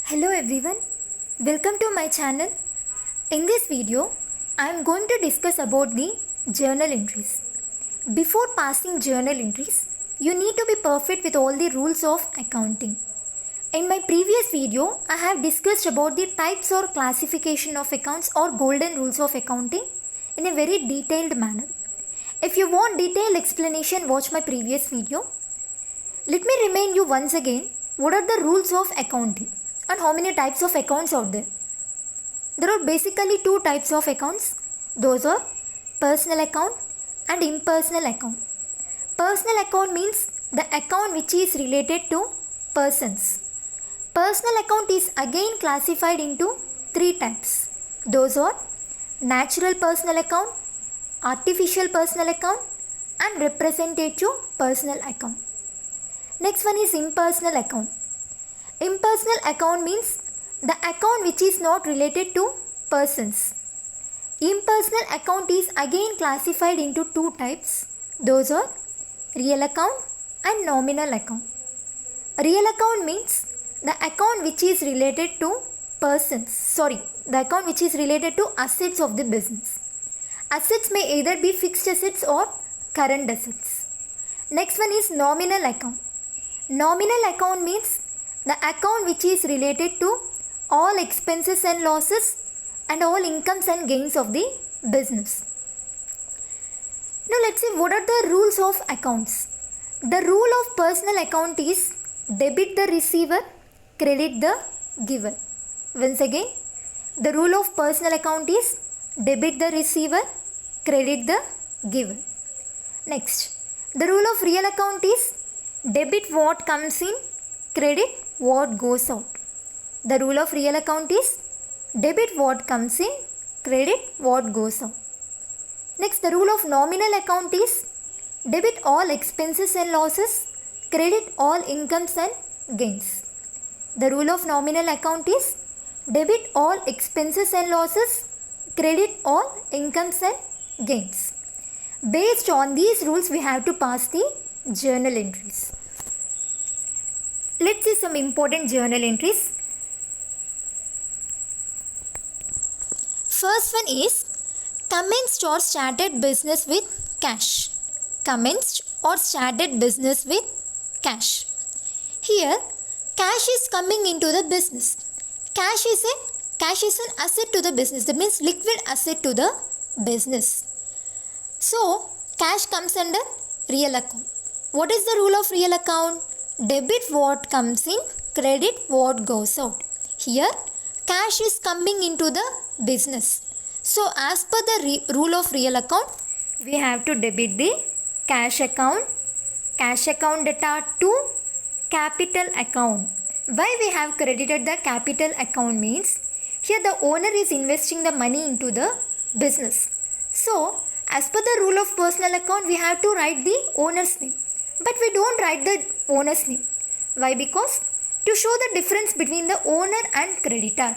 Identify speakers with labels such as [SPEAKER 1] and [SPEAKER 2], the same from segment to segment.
[SPEAKER 1] Hello everyone, welcome to my channel. In this video, I am going to discuss about the journal entries. Before passing journal entries, you need to be perfect with all the rules of accounting. In my previous video, I have discussed about the types or classification of accounts or golden rules of accounting in a very detailed manner. If you want detailed explanation, watch my previous video. Let me remind you once again, what are the rules of accounting and how many types of accounts are there? There are basically two types of accounts. Those are personal account and impersonal account. Personal account means the account which is related to persons. Personal account is again classified into three types. Those are natural personal account, artificial personal account and representative personal account. Next one is impersonal account. Impersonal account means the account which is not related to persons. Impersonal account is again classified into two types. Those are real account and nominal account. Real account means the account which is related to persons. The account which is related to assets of the business. Assets may either be fixed assets or current assets. Next one is nominal account. Nominal account means the account which is related to all expenses and losses and all incomes and gains of the business. Now let's see what are the rules of accounts. The rule of personal account is debit the receiver, credit the giver. Once again, the rule of personal account is debit the receiver, credit the giver. Next, the rule of real account is debit what comes in, credit what goes out. The rule of real account is debit what comes in, credit what goes out. Next, the rule of nominal account is debit all expenses and losses, credit all incomes and gains. The rule of nominal account is debit all expenses and losses, credit all incomes and gains. Based on these rules, we have to pass the journal entries. Let's see some important journal entries. First one is commenced or started business with cash. Commenced or started business with cash. Here, cash is coming into the business. Cash is an asset to the business. That means liquid asset to the business. So, cash comes under real account. What is the rule of real account? Debit what comes in, credit what goes out. Here, cash is coming into the business. So, as per the rule of real account, we have to debit the cash account data to capital account. Why we have credited the capital account means, here the owner is investing the money into the business. So, as per the rule of personal account, we have to write the owner's name. But we don't write the owner's name. Why? Because to show the difference between the owner and creditor.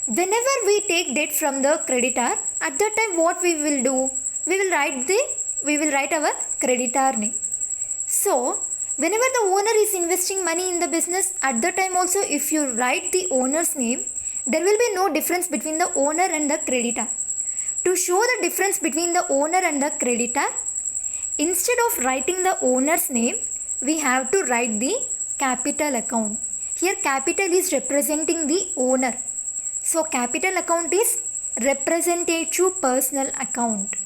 [SPEAKER 1] Whenever we take debt from the creditor, at that time what we will do? We will write our creditor name. So, whenever the owner is investing money in the business, at that time also if you write the owner's name, there will be no difference between the owner and the creditor. To show the difference between the owner and the creditor, instead of writing the owner's name, we have to write the capital account. Here capital is representing the owner. So capital account is representative personal account.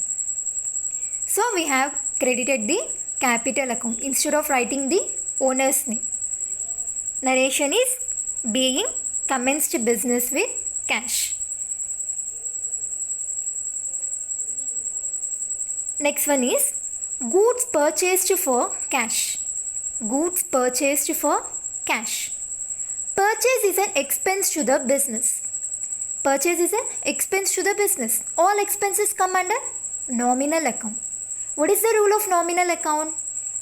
[SPEAKER 1] So we have credited the capital account instead of writing the owner's name. Narration is being commenced business with cash. Next one is goods purchased for cash. Goods purchased for cash. Purchase is an expense to the business. Purchase is an expense to the business. All expenses come under nominal account. What is the rule of nominal account?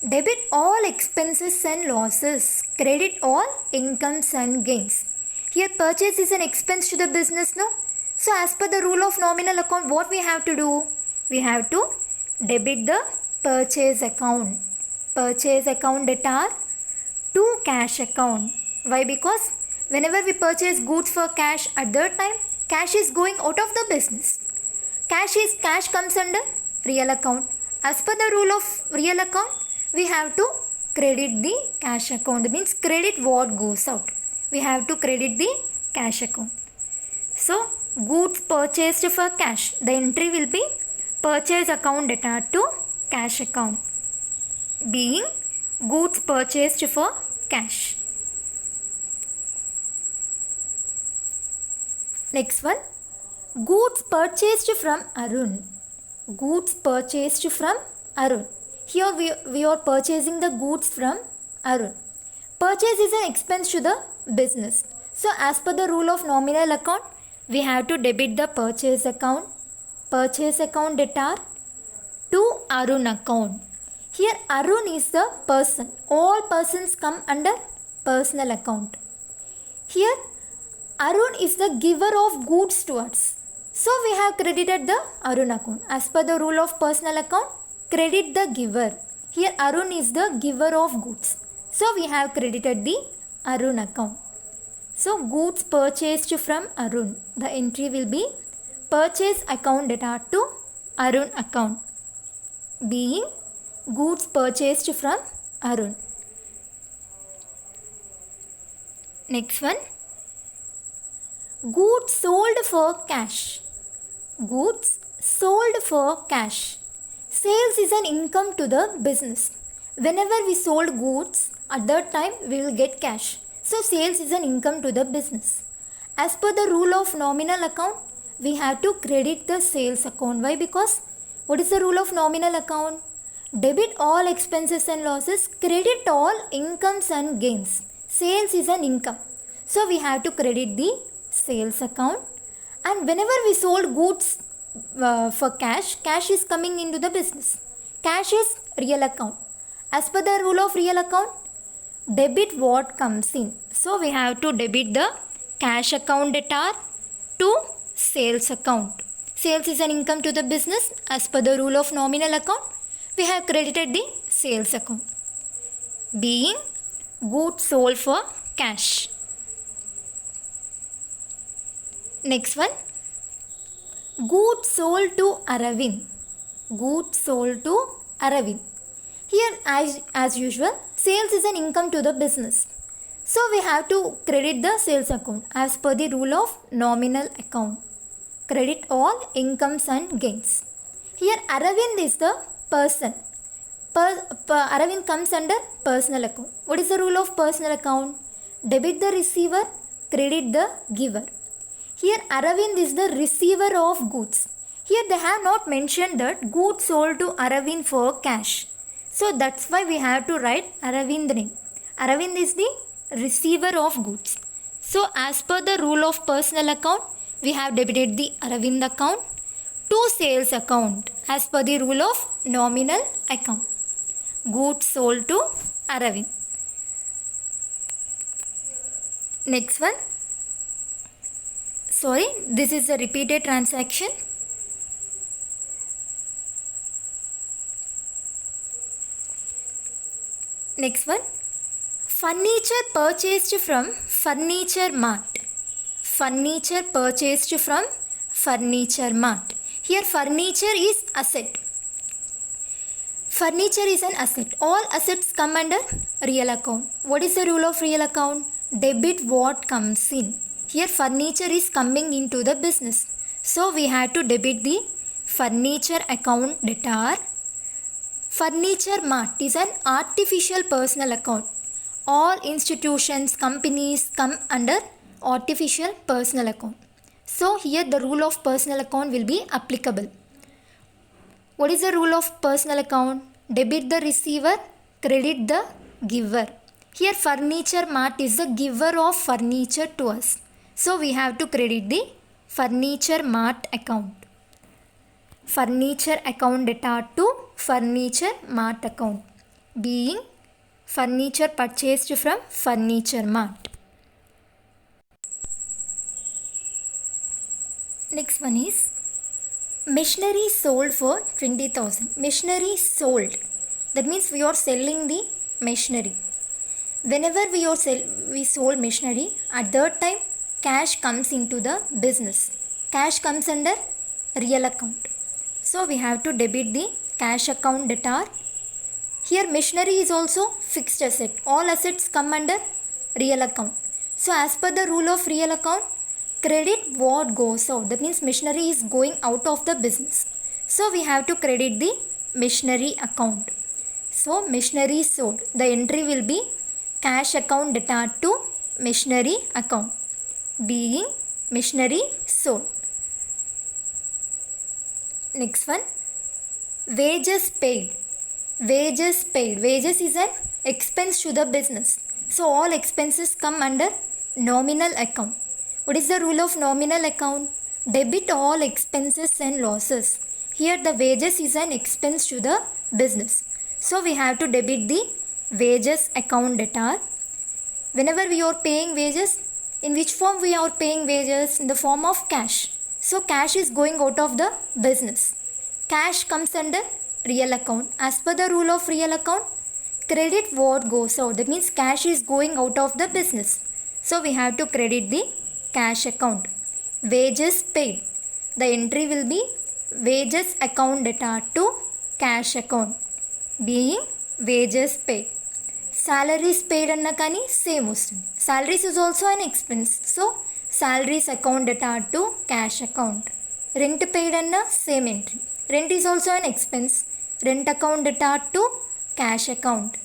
[SPEAKER 1] Debit all expenses and losses. Credit all incomes and gains. Here purchase is an expense to the business, no? So as per the rule of nominal account, what we have to do? We have to debit the purchase account. Purchase account data to cash account. Why? Because Whenever we purchase goods for cash, at that time cash is going out of the business. Cash comes under real account. As per the rule of real account, we have to credit the cash account. Means credit what goes out. We have to credit the cash account. So goods purchased for cash. The entry will be purchase account data to cash account, being goods purchased for cash. Next one, goods purchased from Arun. Goods purchased from Arun. Here we are purchasing the goods from Arun. Purchase is an expense to the business. So as per the rule of nominal account, we have to debit the purchase account debtor to Arun account. Here Arun is the person. All persons come under personal account. Here Arun is the giver of goods to us. So we have credited the Arun account. As per the rule of personal account, credit the giver. Here Arun is the giver of goods. So we have credited the Arun account. So goods purchased from Arun. The entry will be purchase account data to Arun account, being goods purchased from Arun. Next one, goods sold for cash. Goods sold for cash. Sales is an income to the business. Whenever we sold goods, at that time we will get cash. So sales is an income to the business. As per the rule of nominal account, we have to credit the sales account. Why? Because what is the rule of nominal account? Debit all expenses and losses, credit all incomes and gains. Sales is an income. So we have to credit the sales account. And whenever we sold goods for cash, cash is coming into the business. Cash is real account. As per the rule of real account, debit what comes in. So we have to debit the cash account debtor to sales account. Sales is an income to the business. As per the rule of nominal account, we have credited the sales account, being goods sold for cash. Next one, goods sold to Aravind. Goods sold to Aravind. Here as usual, sales is an income to the business. So we have to credit the sales account as per the rule of nominal account. Credit all incomes and gains. Here Aravind is the person. Aravind comes under personal account. What is the rule of personal account? Debit the receiver, credit the giver. Here Aravind is the receiver of goods. Here they have not mentioned that goods sold to Aravind for cash. So that's why we have to write Aravind name. Aravind is the receiver of goods. So as per the rule of personal account, we have debited the Aravind account to sales account as per the rule of nominal account. Goods sold to Aravind. Next one. Sorry, this is a repeated transaction. Next one, furniture purchased from Furniture Mart. Furniture purchased from Furniture Mart. Here furniture is asset. Furniture is an asset. All assets come under real account. What is the rule of real account? Debit what comes in. Here furniture is coming into the business. So we have to debit the furniture account debtor. Furniture Mart is an artificial personal account. All institutions, companies come under artificial personal account. So here the rule of personal account will be applicable. What is the rule of personal account? Debit the receiver, credit the giver. Here Furniture Mart is the giver of furniture to us. So we have to credit the Furniture Mart account. Furniture account debtor to Furniture Mart account, being furniture purchased from Furniture Mart. Next one is machinery sold for 20,000. Machinery sold. That means we are selling the machinery. Whenever we sold machinery, at that time cash comes into the business. Cash comes under real account. So we have to debit the cash account debtor. Here machinery is also fixed asset. All assets come under real account. So as per the rule of real account, credit what goes out. That means machinery is going out of the business. So we have to credit the machinery account. So machinery sold. The entry will be cash account debtor to machinery account, being machinery sold. Next one, wages paid. Wages paid. Wages is an expense to the business. So all expenses come under nominal account. What is the rule of nominal account? Debit all expenses and losses. Here the wages is an expense to the business. So we have to debit the wages account debtor. Whenever we are paying wages, in which form we are paying wages? In the form of cash. So cash is going out of the business. Cash comes under real account. As per the rule of real account, credit what goes out. That means cash is going out of the business. So we have to credit the cash account. Wages paid. The entry will be wages account debtor to cash account, being wages paid. Salaries paid anna kani same vastundi. Salaries is also an expense. So salaries account debtor to cash account. Rent paid anna same entry. Rent is also an expense. Rent account debtor to cash account.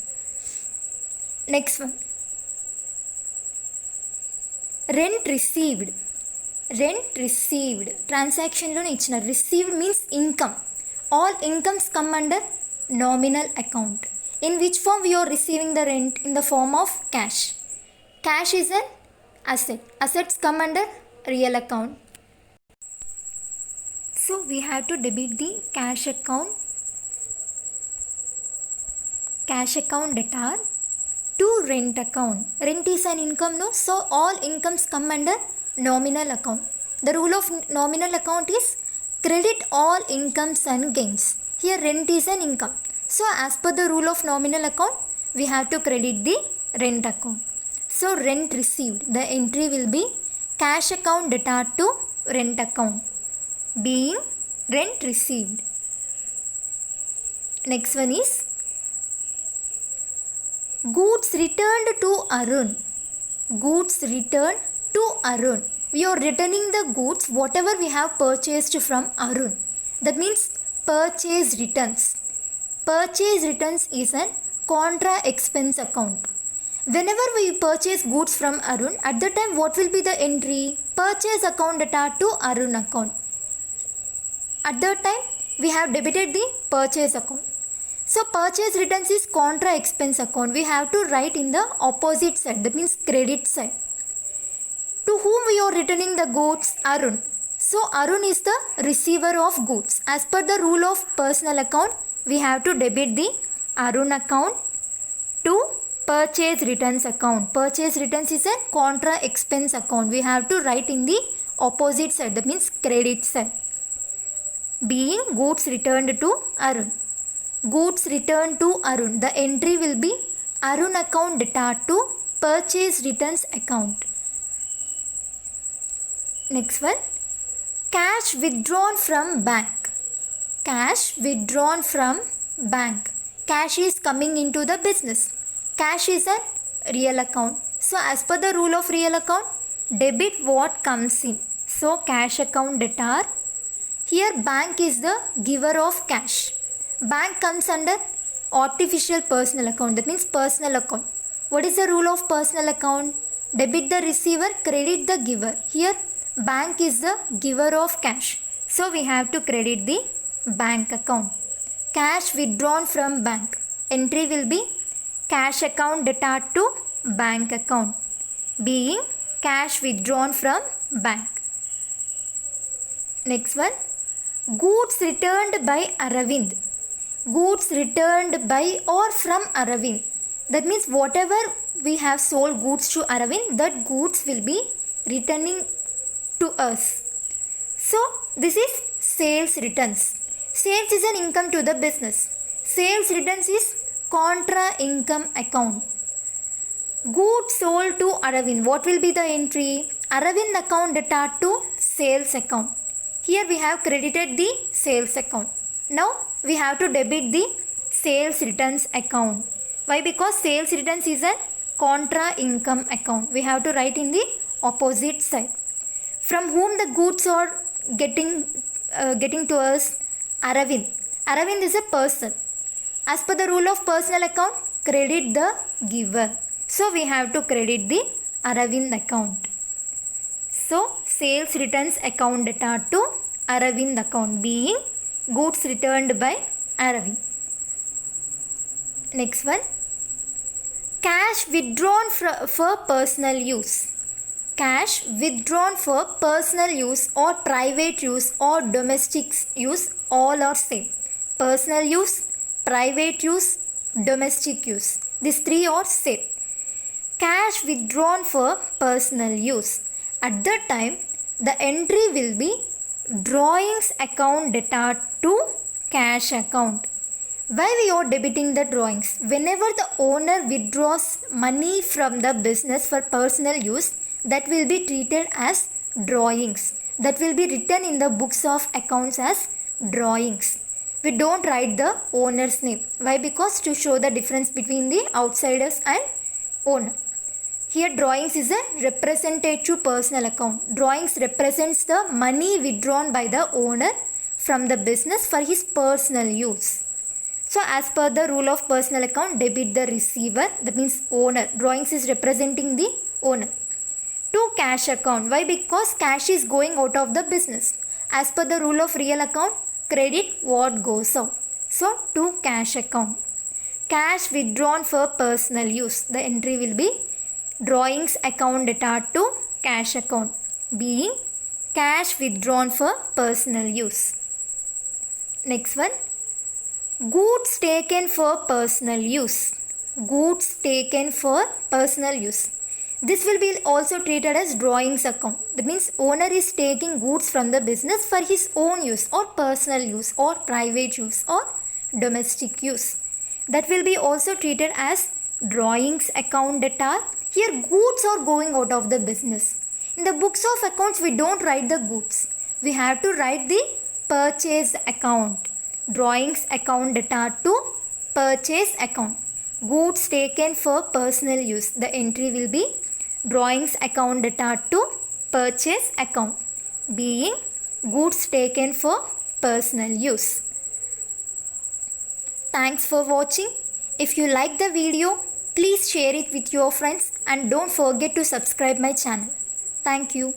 [SPEAKER 1] Next one, rent received. Rent received. Transaction lo ichina. Received means income. All incomes come under nominal account. In which form we are receiving the rent? In the form of cash. Cash is an asset. Assets come under real account. So we have to debit the cash account debtor to rent account. Rent is an income, no? So all incomes come under nominal account. The rule of nominal account is credit all incomes and gains. Here rent is an income. So as per the rule of nominal account, we have to credit the rent account. So rent received. The entry will be cash account debtor to rent account, being rent received. Next one is goods returned to Arun. Goods returned to Arun. We are returning the goods whatever we have purchased from Arun. That means purchase returns. Purchase returns is an contra expense account. Whenever we purchase goods from Arun, at the time what will be the entry? Purchase account debtor to Arun account. At that time we have debited the purchase account. So purchase returns is contra expense account. We have to write in the opposite side. That means credit side. To whom we are returning the goods? Arun. So Arun is the receiver of goods. As per the rule of personal account, we have to debit the Arun account to purchase returns account. Purchase returns is a contra expense account. We have to write in the opposite side. That means credit side. Being goods returned to Arun. Goods returned to Arun. The entry will be Arun account debtor to purchase returns account. Next one, cash withdrawn from bank. Cash withdrawn from bank. Cash is coming into the business. Cash is a real account. So as per the rule of real account, debit what comes in. So cash account debtor. Here bank is the giver of cash. Bank comes under artificial personal account. That means personal account. What is the rule of personal account? Debit the receiver, credit the giver. Here bank is the giver of cash. So we have to credit the bank account. Cash withdrawn from bank. Entry will be cash account debtor to bank account, being cash withdrawn from bank. Next one, goods returned by Aravind. Goods returned by or from Aravind. That means whatever we have sold goods to Aravind, that goods will be returning to us. So this is sales returns. Sales is an income to the business. Sales returns is contra income account. Goods sold to Aravind. What will be the entry? Aravind account data to sales account. Here we have credited the sales account. Now we have to debit the sales returns account. Why? Because sales returns is a contra income account. We have to write in the opposite side. From whom the goods are getting to us? Aravind. Aravind is a person. As per the rule of personal account, credit the giver. So we have to credit the Aravind account. So sales returns account data to Aravind account, being goods returned by Aravind. Next one. Cash withdrawn for personal use. Cash withdrawn for personal use or private use or domestic use, all are same. Personal use, private use, domestic use. These three are same. Cash withdrawn for personal use. At that time, the entry will be drawings account data to cash account. Why we are debiting the drawings? Whenever the owner withdraws money from the business for personal use, that will be treated as drawings. That will be written in the books of accounts as drawings. We don't write the owner's name. Why? Because to show the difference between the outsiders and owner. Here drawings is a representative personal account. Drawings represents the money withdrawn by the owner from the business for his personal use. So as per the rule of personal account, debit the receiver, that means owner. Drawings is representing the owner. To cash account. Why? Because cash is going out of the business. As per the rule of real account, credit what goes out. So to cash account. Cash withdrawn for personal use. The entry will be drawings account data to cash account, being cash withdrawn for personal use. Next one. Goods taken for personal use. Goods taken for personal use. This will be also treated as drawings account. That means owner is taking goods from the business for his own use or personal use or private use or domestic use. That will be also treated as drawings account data. Here goods are going out of the business. In the books of accounts, we don't write the goods. We have to write the purchase account. Drawings account data to purchase account. Goods taken for personal use. The entry will be drawings account data to purchase account, being goods taken for personal use. Thanks for watching. If you like the video, please share it with your friends and don't forget to subscribe my channel. Thank you.